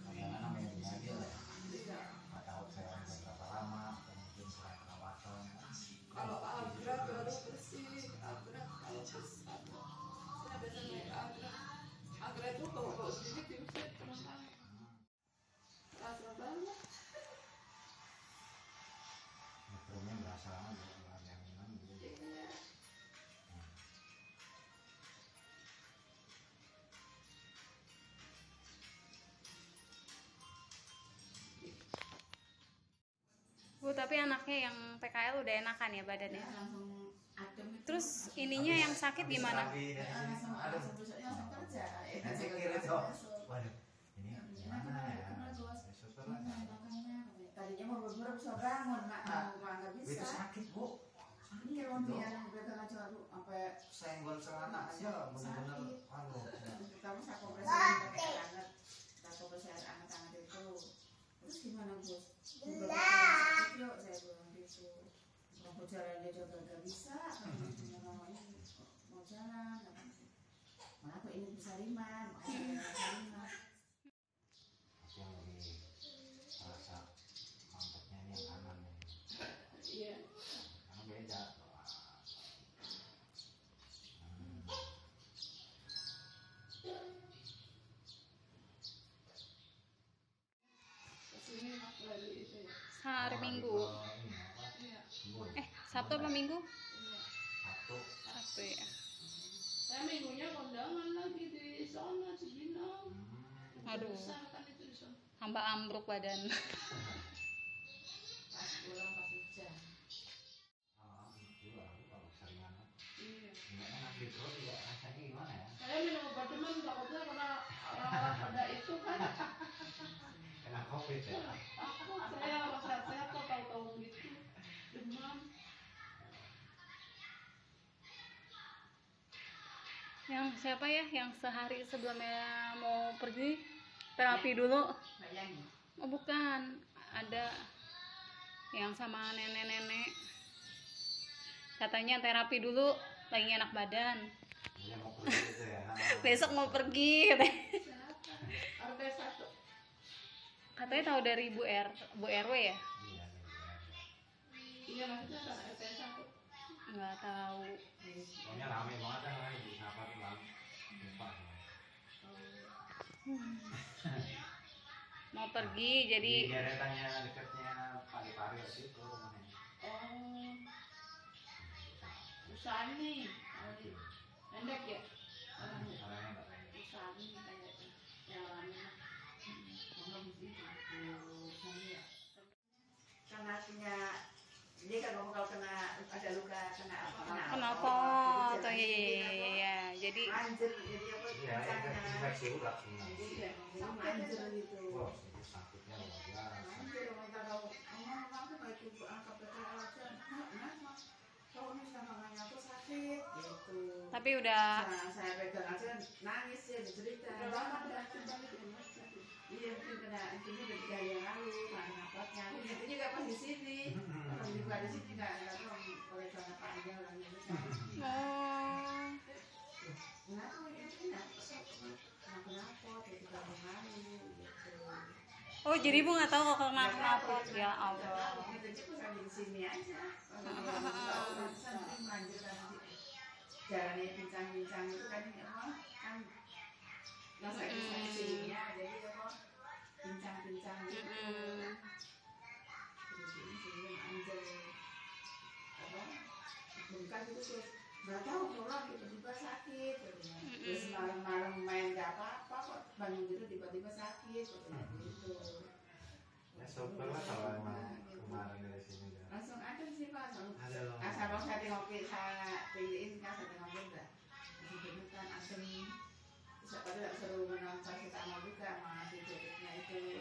Kadang-kadang ini aja lah. Nggak tahu saya berapa lama, mungkin setelah perawatan. Kalau agrek baru bersih, agrek kalau besar. Saya biasanya naik agrek. Agrek itu kalau sedikit diusir teman-teman. Rasa banget. Metronya berasa lama juga yang memang gitu. Iya. Bu, tapi anaknya yang PKL udah enakan ya badannya? Langsung adem itu. Terus ininya yang sakit gimana? Langsung besoknya langsung kerja. Saya kira itu, waduh, ini gimana ya? Syukur lah. Tadinya mau bener bisa bangun, nggak bisa. Itu sakit bu. Iya, dia pegang aja sampai Senggol celana aja benar-benar anu. kamu saya kompresi anget, kita kompresi anget itu. Terus gimana bos? Sakit yuk, saya bilang gitu. Mau jalan dia juga nggak bisa, namanya mau jalan. Mana aku ini bisa riman, Aku yang lebih rasa mantapnya ini yang kanan nih. Iya. Karena beda. Kesini lagi itu. Hari Minggu. Iya. Sabtu apa Minggu? Iya. Sabtu. Sabtu ya. Saya minggunya kondangan lagi di sana Cibinong. Aduh, Besar kan itu di sana. hamba ambruk badan. Pas pulang pas hujan. Juga aku kalau seringan. Iya. Nggak enak gitu juga rasanya gimana ya? Saya minum obat demam takutnya karena orang-orang pada itu kan. Kena covid ya? Aku saya orang sehat-sehat kok tahu-tahu gitu demam. Yang siapa ya yang sehari sebelumnya mau pergi terapi dulu? Bayangin. Oh bukan, ada yang sama nenek-nenek. Katanya terapi dulu, lagi enak badan. Dia mau pergi gitu ya? Besok mau pergi katanya. Siapa? RT 1. Katanya tahu dari Bu RW ya? Iya, Iya maksudnya kan RT 1. Nggak tahu. pokoknya rame banget kan orang di Sapa tuh kan. Lupa. Mau pergi Di jadi deretannya dekatnya Pari-Pari waktu itu rumahnya. Oh. Usani. Pendek ya? Orangnya nggak kayak Usani kayaknya. Ya orangnya. Mama mesti Usani ya. Karena artinya dia kan ngomong kalau kena ada luka kena apa? knalpot. Oh iya. Jadi Anjir jadi apa? iya, infeksi urat semua. Iya, anjir gitu. Wah, itu sakitnya luar biasa. Anjir orang tahu. Orang tuh kayak itu angkat betul aja. Kenapa? Kau ini sama nanya aku sakit gitu. tapi udah Nah, saya pegang aja nangis ya cerita. Udah lama udah iya mungkin kena intinya udah 3 hari yang lalu karena napasnya. Itu juga pas di sini. Kalau juga di sini nggak tahu boleh celana panjang lah gitu. oh Nggak tahu ini kenapa tiba-tiba mengalir gitu. oh jadi Ibu nggak tahu kalau kena knalpot ya Allah. Itu cuma sampai di sini aja. Jalannya pincang-pincang itu kan emang kan masa di sini ya jadi apa pincang-pincang gitu. Terus ini sini anjir apa bengkak itu terus nggak tahu pulang tiba-tiba sakit terus malam-malam main nggak apa-apa kok bangun gitu tiba-tiba sakit gitu. Ya syukur lah kalau emang kemarin dari sini udah. Langsung ada sih Pak, Ada loh. asal saya tengok saya pilih kan saya tengok enggak. Langsung beneran asem. Bisa pada seru menonton kita mau juga sama si jadiknya itu.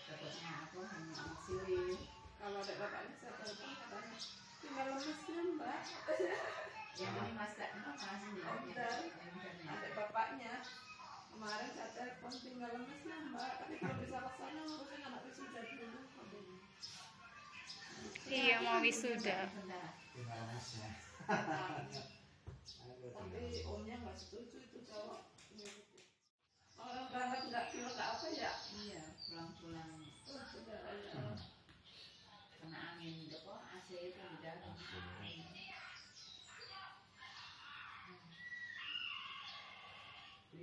Dapatnya apa hanya anak siri. Kalau ada bapaknya saya telepon katanya tinggal lemesnya Mbak. Yang ini Mas Kak, makasih ya. Ada bapaknya. Kemarin saya telepon tinggal lemesnya Mbak, tapi kalau bisa ke sana harusnya anak wisuda dulu. Iya mau wisuda. Tinggal lemasnya. Tapi omnya nggak setuju itu cowok.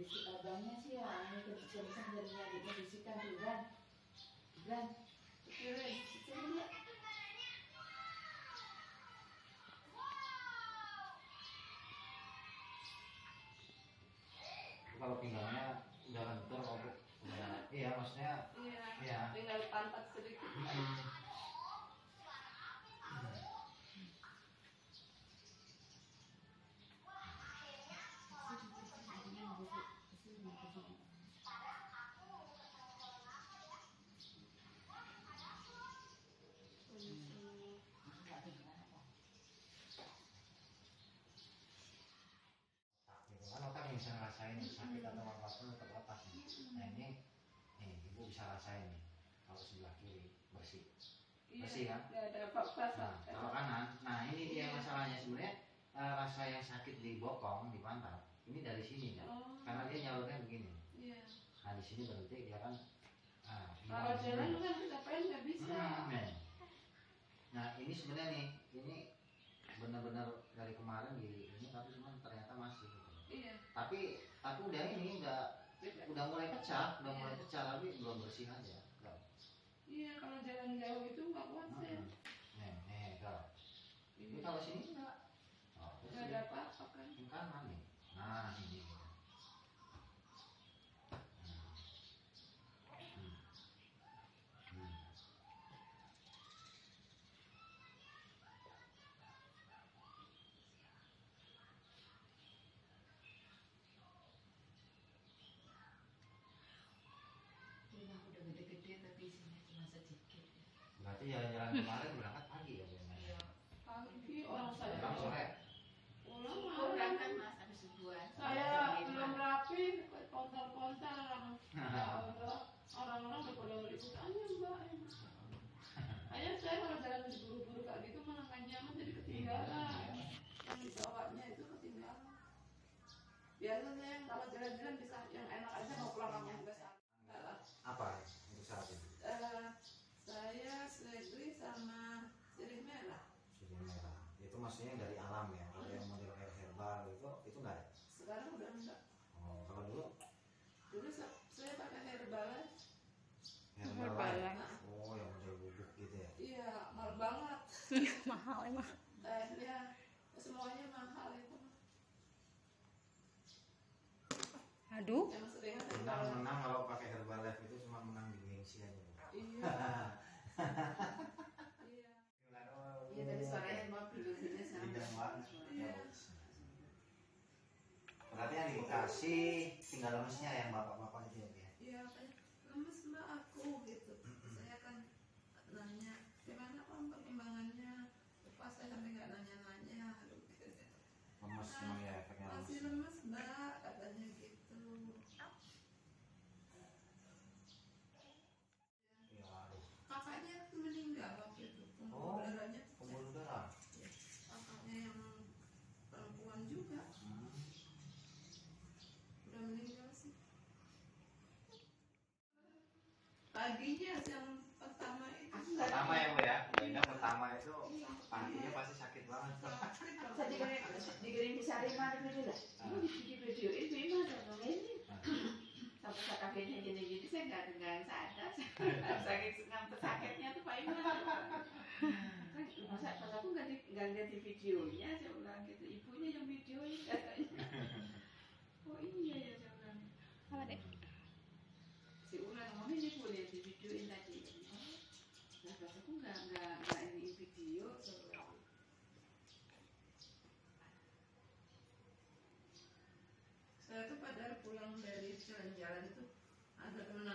bisik abangnya sih ya, ini kenceng dari adiknya bisikan tuh Gan, pikirin, pikirin ya. Kalau pinggangnya udah lentur kok Bu. Iya maksudnya iya. Tinggal pantat sedikit. Gitu kan otak yang bisa ngerasain sakit atau apapun tetap otak nih. Nah ini nih ibu bisa rasain nih kalau sebelah kiri bersih kan? Nggak ada apa-apa. Nah kalau kanan, nah ini dia masalahnya sebenarnya rasa yang sakit di bokong di pantat ini dari sini kan? Karena dia nyalurnya begini. Iya. Nah di sini berhenti dia kan. Kalau jalan kan kita pengen nggak bisa. Nah ini sebenarnya nih ini benar-benar dari kemarin di ini tapi cuma ternyata masih gitu. Iya. Tapi udah ini udah mulai pecah tapi belum bersih aja. Iya, kalau jalan jauh itu nggak kuat saya. Nih kalau ini kalau sini enggak. Oh, Nggak ada apa-apa kan. yang kanan nih. Nah ini. Rumah udah gede-gede tapi isinya cuma sedikit. Berarti jalan kemarin berangkat pagi ya Bu? Iya. Pagi orang saya. Pulang sore. Pulang Kurang malam. kan Mas habis subuhan. Saya belum rapi, kontar-kontar orang-orang udah pada berikut aja Mbak. Ayah saya kalau jalan buru-buru kayak gitu malah nggak nyaman jadi ketinggalan. Yang bawanya itu ketinggalan. Biasanya kalau jalan-jalan bisa yang enak aja mau pulang kampung juga salah. Apa untuk saat ini? Saya seledri sama sirih merah. Sirih merah. Itu maksudnya dari alam ya. Kalau yang model herbal itu enggak ada. Sekarang udah enggak. Oh, kalau dulu Dulu saya pakai herbal. herbal. Oh, yang model bubuk gitu ya. Iya, mahal banget. Mahal emang. Ya, semuanya mahal itu. Aduh. Yang sering Menang kalau pakai herbal life itu cuma menang di gengsi aja. Iya. Iya. Iya dari suaranya mau produksinya sama. Bidang banget. Iya. Berarti yang di Bekasi tinggal lemesnya yang bapak-bapak itu ya. Iya, kayak lemes Mbak aku gitu. Saya kan nanya, gimana Pak perkembangannya? Pas saya sampai nggak nanya-nanya. Lemes memang ya efeknya Masih lemes. lemes Mbak, katanya gitu. Iya, aduh. Kakaknya meninggal waktu itu, pembuluh darahnya pecah. Pembuluh darah. Ya, kakaknya yang perempuan juga udah meninggal sih. Paginya yang pertama itu Pertama ya Bu ya. Yang pertama itu paginya pasti sakit banget. Saya dikirim di Sarima di video lah. Di video itu gimana dong ini? Sampai saya kagetnya gini-gini saya nggak sadar. Sakit sakitnya tuh Pak Iman. Masa pas aku nggak lihat di videonya saya bilang gitu. Ibunya yang videoin katanya. Oh iya ya saya bilang. Apa deh? Si Ulan ngomongnya dia boleh di videoin tadi. Nah pas aku nggak ini video saya bilang. saya tuh padahal pulang dari jalan-jalan itu ada teman